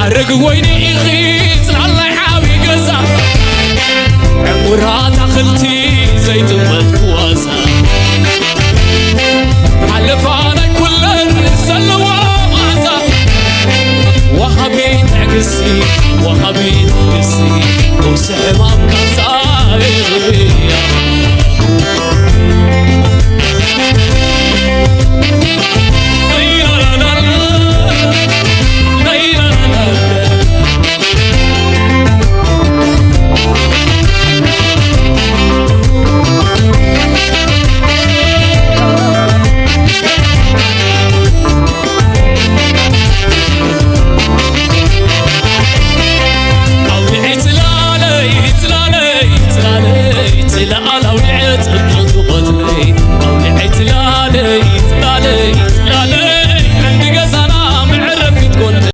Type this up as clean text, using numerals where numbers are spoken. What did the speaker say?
حرق ويني إخيت الله يحاوي قزا عمرها دخلتي زي تمت كواسا حلفانا كلن سلوا غازا وهبيت عقسي وهبيت قسي وسعما